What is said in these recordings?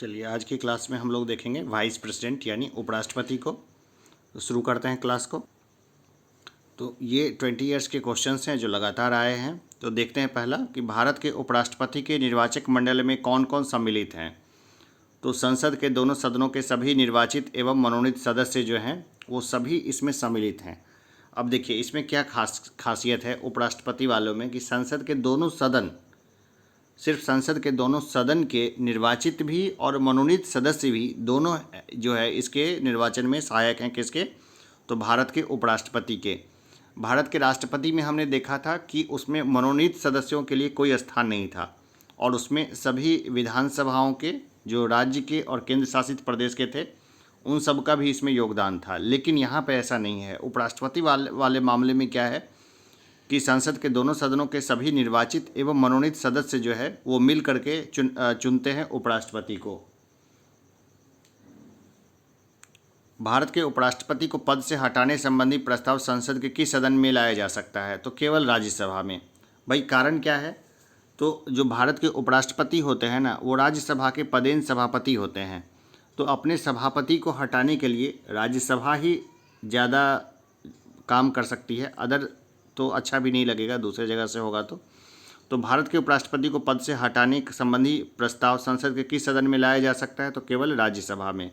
चलिए आज की क्लास में हम लोग देखेंगे वाइस प्रेसिडेंट यानी उपराष्ट्रपति को। तो शुरू करते हैं क्लास को। तो ये 20 ईयर्स के क्वेश्चंस हैं जो लगातार आए हैं। तो देखते हैं पहला कि भारत के उपराष्ट्रपति के निर्वाचक मंडल में कौन कौन सम्मिलित हैं। तो संसद के दोनों सदनों के सभी निर्वाचित एवं मनोनीत सदस्य जो हैं वो सभी इसमें सम्मिलित हैं। अब देखिए इसमें क्या खासियत है उपराष्ट्रपति वालों में कि संसद के दोनों सदन, सिर्फ संसद के दोनों सदन के निर्वाचित भी और मनोनीत सदस्य भी दोनों जो है इसके निर्वाचन में सहायक हैं। किसके? तो भारत के उपराष्ट्रपति के। भारत के राष्ट्रपति में हमने देखा था कि उसमें मनोनीत सदस्यों के लिए कोई स्थान नहीं था और उसमें सभी विधानसभाओं के जो राज्य के और केंद्र शासित प्रदेश के थे उन सब का भी इसमें योगदान था। लेकिन यहाँ पे ऐसा नहीं है। उपराष्ट्रपति वाले मामले में क्या है कि संसद के दोनों सदनों के सभी निर्वाचित एवं मनोनीत सदस्य जो है वो मिल करके चुनते हैं उपराष्ट्रपति को। भारत के उपराष्ट्रपति को पद से हटाने संबंधी प्रस्ताव संसद के किस सदन में लाया जा सकता है? तो केवल राज्यसभा में। भाई कारण क्या है? तो जो भारत के उपराष्ट्रपति होते हैं ना वो राज्यसभा के पदेन सभापति होते हैं। तो अपने सभापति को हटाने के लिए राज्यसभा ही ज़्यादा काम कर सकती है, अदर तो अच्छा भी नहीं लगेगा दूसरे जगह से होगा। तो भारत के उपराष्ट्रपति को पद से हटाने संबंधी प्रस्ताव संसद के किस सदन में लाया जा सकता है? तो केवल राज्यसभा में।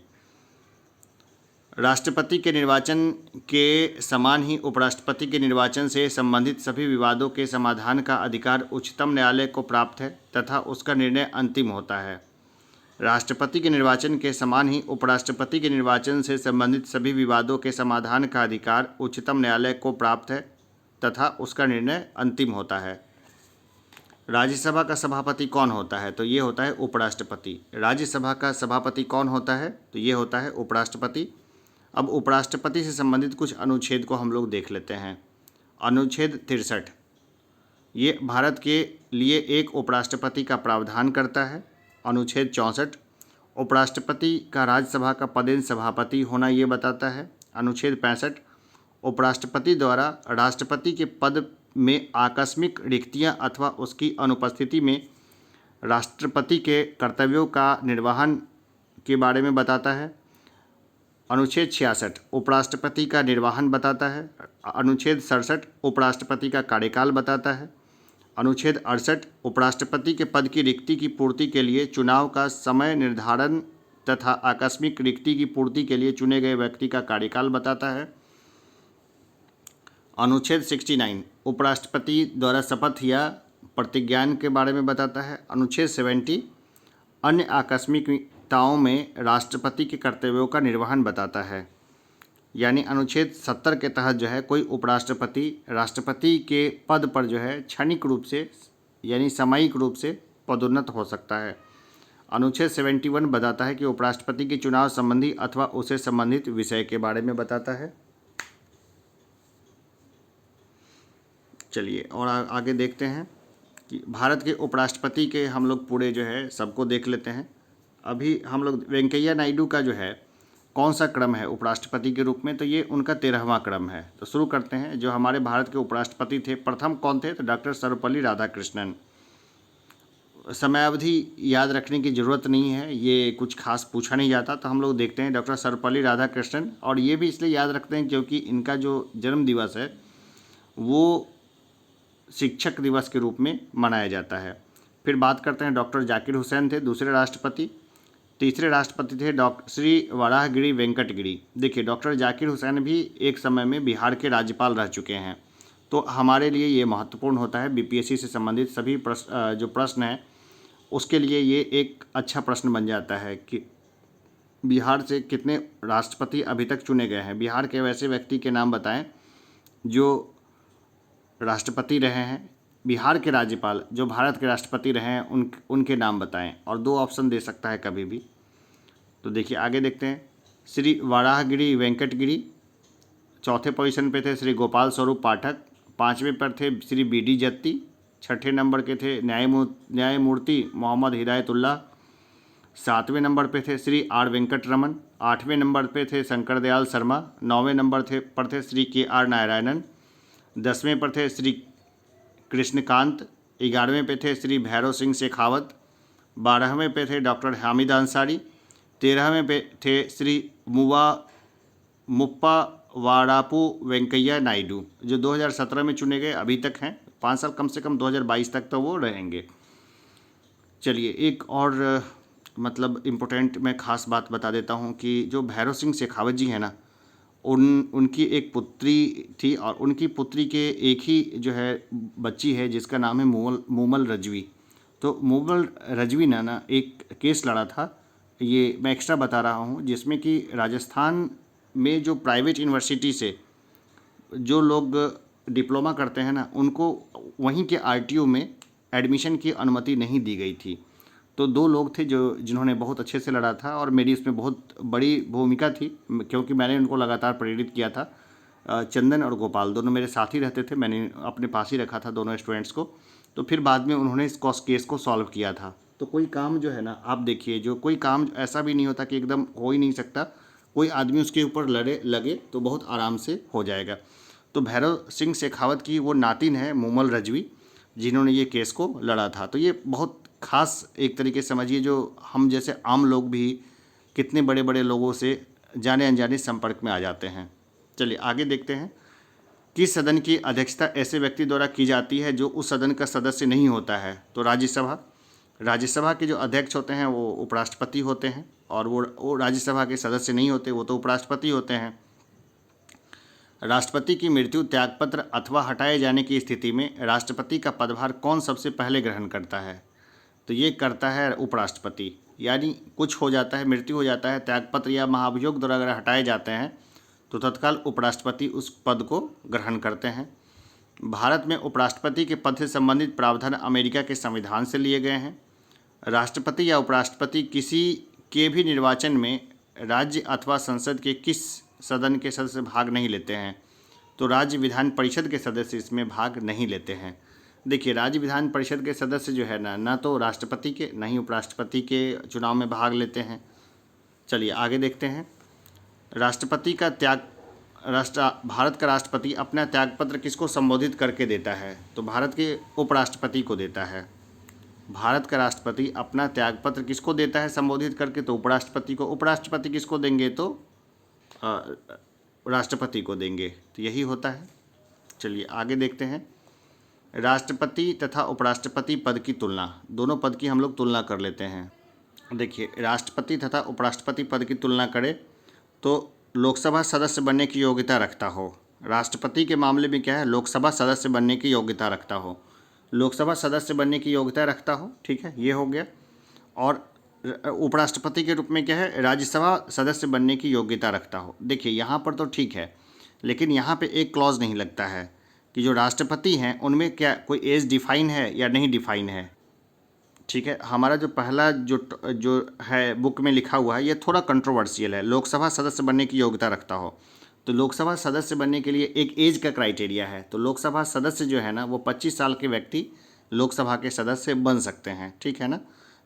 राष्ट्रपति के निर्वाचन के समान ही उपराष्ट्रपति के निर्वाचन से संबंधित सभी विवादों के समाधान का अधिकार उच्चतम न्यायालय को प्राप्त है तथा उसका निर्णय अंतिम होता है। राष्ट्रपति के निर्वाचन के समान ही उपराष्ट्रपति के निर्वाचन से संबंधित सभी विवादों के समाधान का अधिकार उच्चतम न्यायालय को प्राप्त है तथा उसका निर्णय अंतिम होता है। राज्यसभा का सभापति कौन होता है? तो ये होता है उपराष्ट्रपति। राज्यसभा का सभापति कौन होता है? तो ये होता है उपराष्ट्रपति। अब उपराष्ट्रपति से संबंधित कुछ अनुच्छेद को हम लोग देख लेते हैं। अनुच्छेद 63 ये भारत के लिए एक उपराष्ट्रपति का प्रावधान करता है। अनुच्छेद 64 उपराष्ट्रपति का राज्यसभा का पदेन सभापति होना ये बताता है। अनुच्छेद 65 उपराष्ट्रपति द्वारा राष्ट्रपति के पद में आकस्मिक रिक्तियां अथवा उसकी अनुपस्थिति में राष्ट्रपति के कर्तव्यों का निर्वहन के बारे में बताता है। अनुच्छेद 66 उपराष्ट्रपति का निर्वहन बताता है। अनुच्छेद 67 उपराष्ट्रपति का कार्यकाल बताता है। अनुच्छेद 68 उपराष्ट्रपति के पद की रिक्ति की पूर्ति के लिए चुनाव का समय निर्धारण तथा आकस्मिक रिक्ति की पूर्ति के लिए चुने गए व्यक्ति का कार्यकाल बताता है। अनुच्छेद 69 उपराष्ट्रपति द्वारा शपथ या प्रतिज्ञान के बारे में बताता है। अनुच्छेद 70 अन्य आकस्मिकताओं में राष्ट्रपति के कर्तव्यों का निर्वहन बताता है। यानी अनुच्छेद 70 के तहत जो है कोई उपराष्ट्रपति राष्ट्रपति के पद पर जो है क्षणिक रूप से यानी सामयिक रूप से पदोन्नत हो सकता है। अनुच्छेद 71 बताता है कि उपराष्ट्रपति के चुनाव संबंधी अथवा उसे संबंधित विषय के बारे में बताता है। चलिए और आगे देखते हैं कि भारत के उपराष्ट्रपति के हम लोग पूरे जो है सबको देख लेते हैं। अभी हम लोग वेंकैया नायडू का जो है कौन सा क्रम है उपराष्ट्रपति के रूप में? तो ये उनका 13वां क्रम है। तो शुरू करते हैं। जो हमारे भारत के उपराष्ट्रपति थे प्रथम कौन थे? तो डॉक्टर सर्वपल्ली राधाकृष्णन। समयावधि याद रखने की ज़रूरत नहीं है, ये कुछ खास पूछा नहीं जाता। तो हम लोग देखते हैं डॉक्टर सर्वपल्ली राधाकृष्णन, और ये भी इसलिए याद रखते हैं क्योंकि इनका जो जन्म दिवस है वो शिक्षक दिवस के रूप में मनाया जाता है। फिर बात करते हैं डॉक्टर जाकिर हुसैन थे दूसरे राष्ट्रपति। तीसरे राष्ट्रपति थे डॉक्टर श्री वराहगिरी वेंकटगिरी। देखिए डॉक्टर जाकिर हुसैन भी एक समय में बिहार के राज्यपाल रह चुके हैं। तो हमारे लिए ये महत्वपूर्ण होता है। बीपीएससी से संबंधित सभी जो प्रश्न हैं उसके लिए ये एक अच्छा प्रश्न बन जाता है कि बिहार से कितने राष्ट्रपति अभी तक चुने गए हैं। बिहार के वैसे व्यक्ति के नाम बताएं जो राष्ट्रपति रहे हैं। बिहार के राज्यपाल जो भारत के राष्ट्रपति रहे हैं उनके नाम बताएं, और 2 ऑप्शन दे सकता है कभी भी। तो देखिए आगे देखते हैं। श्री वराहगिरी वेंकटगिरी। चौथे पोजीशन पे थे श्री गोपाल स्वरूप पाठक। 5वें पर थे श्री BD जत्ती। 6ठे नंबर के थे न्यायमूर्ति मोहम्मद हिदायतुल्लाह। 7वें नंबर पे थे श्री R वेंकटरमन। 8वें नंबर पे थे शंकर दयाल शर्मा। 9वें नंबर पर थे श्री KR नारायणन। 10वें पर थे श्री कृष्णकांत। 11वें पे थे श्री भैरव सिंह शेखावत। 12वें पे थे डॉक्टर हामिद अंसारी, 13वें पे थे श्री मुप्पा वारापू वेंकैया नायडू, जो 2017 में चुने गए, अभी तक हैं, 5 साल कम से कम 2022 तक तो वो रहेंगे। चलिए एक और मतलब इम्पोर्टेंट मैं ख़ास बात बता देता हूँ कि जो भैरव सिंह शेखावत जी हैं ना, उनकी एक पुत्री थी और उनकी पुत्री के एक ही जो है बच्ची है जिसका नाम है मूमल रजवी। तो मूमल रजवी ने ना एक केस लड़ा था, ये मैं एक्स्ट्रा बता रहा हूँ, जिसमें कि राजस्थान में जो प्राइवेट यूनिवर्सिटी से जो लोग डिप्लोमा करते हैं ना, उनको वहीं के आरटीओ में एडमिशन की अनुमति नहीं दी गई थी। तो 2 लोग थे जिन्होंने बहुत अच्छे से लड़ा था और मेरी उसमें बहुत बड़ी भूमिका थी, क्योंकि मैंने उनको लगातार प्रेरित किया था। चंदन और गोपाल दोनों मेरे साथ ही रहते थे, मैंने अपने पास ही रखा था दोनों स्टूडेंट्स को। तो फिर बाद में उन्होंने इस केस को सॉल्व किया था। तो कोई काम जो है ना, आप देखिए, जो कोई काम ऐसा भी नहीं होता कि एकदम हो ही नहीं सकता, कोई आदमी उसके ऊपर लगे तो बहुत आराम से हो जाएगा। तो भैरव सिंह शेखावत की वो नातिन है मूमल रजवी, जिन्होंने ये केस को लड़ा था। तो ये बहुत ख़ास एक तरीके से समझिए, जो हम जैसे आम लोग भी कितने बड़े बड़े लोगों से जाने अनजाने संपर्क में आ जाते हैं। चलिए आगे देखते हैं। किस सदन की अध्यक्षता ऐसे व्यक्ति द्वारा की जाती है जो उस सदन का सदस्य नहीं होता है? तो राज्यसभा। राज्यसभा के जो अध्यक्ष होते हैं वो उपराष्ट्रपति होते हैं, और वो राज्यसभा के सदस्य नहीं होते, वो तो उपराष्ट्रपति होते हैं। राष्ट्रपति की मृत्यु, त्यागपत्र अथवा हटाए जाने की स्थिति में राष्ट्रपति का पदभार कौन सबसे पहले ग्रहण करता है? तो ये करता है उपराष्ट्रपति। यानी कुछ हो जाता है, मृत्यु हो जाता है, त्यागपत्र या महाभियोग द्वारा अगर हटाए जाते हैं तो तत्काल उपराष्ट्रपति उस पद को ग्रहण करते हैं। भारत में उपराष्ट्रपति के पद से संबंधित प्रावधान अमेरिका के संविधान से लिए गए हैं। राष्ट्रपति या उपराष्ट्रपति किसी के भी निर्वाचन में राज्य अथवा संसद के किस सदन के सदस्य भाग नहीं लेते हैं? तो राज्य विधान परिषद के सदस्य इसमें भाग नहीं लेते हैं। देखिए, राज्य विधान परिषद के सदस्य जो है ना तो राष्ट्रपति के ना ही उपराष्ट्रपति के चुनाव में भाग लेते हैं। चलिए आगे देखते हैं। भारत का राष्ट्रपति अपना त्यागपत्र किसको संबोधित करके देता है? तो भारत के उपराष्ट्रपति को देता है। भारत का राष्ट्रपति अपना त्यागपत्र किसको देता है संबोधित करके? तो उपराष्ट्रपति को। उपराष्ट्रपति किसको देंगे? तो राष्ट्रपति को देंगे। तो यही होता है। चलिए आगे देखते हैं। राष्ट्रपति तथा उपराष्ट्रपति पद की तुलना, दोनों पद की हम लोग तुलना कर लेते हैं। देखिए, राष्ट्रपति तथा उपराष्ट्रपति पद की तुलना करें तो लोकसभा सदस्य बनने की योग्यता रखता हो। राष्ट्रपति के मामले में क्या है? लोकसभा सदस्य बनने की योग्यता रखता हो, लोकसभा सदस्य बनने की योग्यता रखता हो, ठीक है, ये हो गया। और उपराष्ट्रपति के रूप में क्या है? राज्यसभा सदस्य बनने की योग्यता रखता हो। देखिए यहाँ पर तो ठीक है, लेकिन यहाँ पे एक क्लॉज नहीं लगता है कि जो राष्ट्रपति हैं उनमें क्या कोई एज डिफाइन है या नहीं डिफाइन है। ठीक है, हमारा जो पहला जो है बुक में लिखा हुआ है ये थोड़ा कंट्रोवर्शियल है। लोकसभा सदस्य बनने की योग्यता रखता हो, तो लोकसभा सदस्य बनने के लिए एक एज का क्राइटेरिया है। तो लोकसभा सदस्य जो है ना वो 25 साल के व्यक्ति लोकसभा के सदस्य बन सकते हैं, ठीक है ना।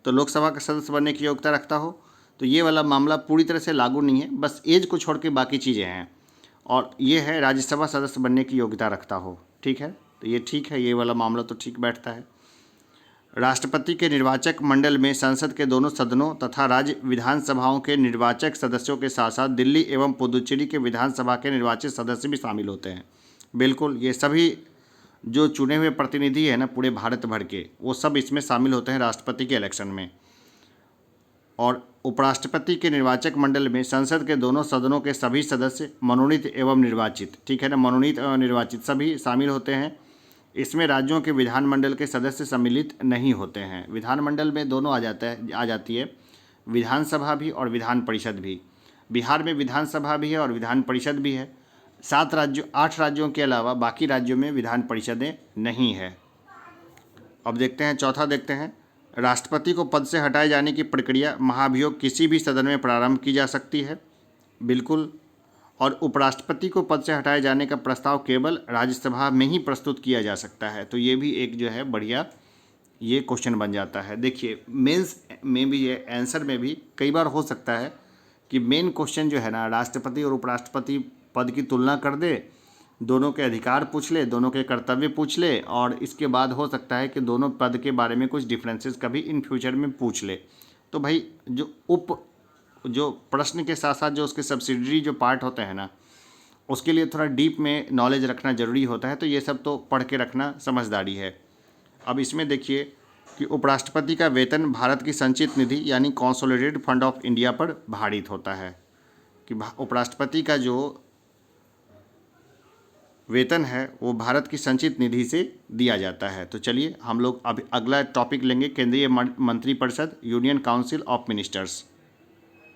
तो लोकसभा का सदस्य बनने की योग्यता रखता हो, तो ये वाला मामला पूरी तरह से लागू नहीं है, बस एज को छोड़ के बाकी चीज़ें हैं। और ये है राज्यसभा सदस्य बनने की योग्यता रखता हो, ठीक है, तो ये ठीक है, ये वाला मामला तो ठीक बैठता है। राष्ट्रपति के निर्वाचक मंडल में संसद के दोनों सदनों तथा राज्य विधानसभाओं के निर्वाचक सदस्यों के साथ साथ दिल्ली एवं पुदुचेरी के विधानसभा के निर्वाचित सदस्य भी शामिल होते हैं। बिल्कुल, ये सभी जो चुने हुए प्रतिनिधि है ना पूरे भारत भर के, वो सब इसमें शामिल होते हैं राष्ट्रपति के इलेक्शन में। और उपराष्ट्रपति के निर्वाचक मंडल में संसद के दोनों सदनों के सभी सदस्य मनोनीत एवं निर्वाचित, ठीक है ना, मनोनीत एवं निर्वाचित सभी शामिल होते हैं। इसमें राज्यों के विधानमंडल के सदस्य सम्मिलित नहीं होते हैं। विधानमंडल में दोनों आ जाती है, विधानसभा भी और विधान परिषद भी। बिहार में विधानसभा भी है और विधान परिषद भी है। 8 राज्यों के अलावा बाकी राज्यों में विधान परिषदें नहीं है। अब देखते हैं, चौथा देखते हैं। राष्ट्रपति को पद से हटाए जाने की प्रक्रिया महाभियोग किसी भी सदन में प्रारंभ की जा सकती है, बिल्कुल। और उपराष्ट्रपति को पद से हटाए जाने का प्रस्ताव केवल राज्यसभा में ही प्रस्तुत किया जा सकता है। तो ये भी एक जो है बढ़िया ये क्वेश्चन बन जाता है। देखिए, मेंस में भी ये आंसर में भी कई बार हो सकता है कि मेन क्वेश्चन जो है ना राष्ट्रपति और उपराष्ट्रपति पद की तुलना कर दे, दोनों के अधिकार पूछ ले, दोनों के कर्तव्य पूछ ले, और इसके बाद हो सकता है कि दोनों पद के बारे में कुछ डिफरेंसेस कभी इन फ्यूचर में पूछ ले। तो भाई जो प्रश्न के साथ साथ जो उसके सब्सिडरी जो पार्ट होते हैं ना, उसके लिए थोड़ा डीप में नॉलेज रखना ज़रूरी होता है। तो ये सब तो पढ़ के रखना समझदारी है। अब इसमें देखिए कि उपराष्ट्रपति का वेतन भारत की संचित निधि यानी कंसोलिडेटेड फंड ऑफ इंडिया पर भारित होता है, कि उपराष्ट्रपति का जो वेतन है वो भारत की संचित निधि से दिया जाता है। तो चलिए हम लोग अब अगला टॉपिक लेंगे, केंद्रीय मंत्रिपरिषद, यूनियन काउंसिल ऑफ मिनिस्टर्स।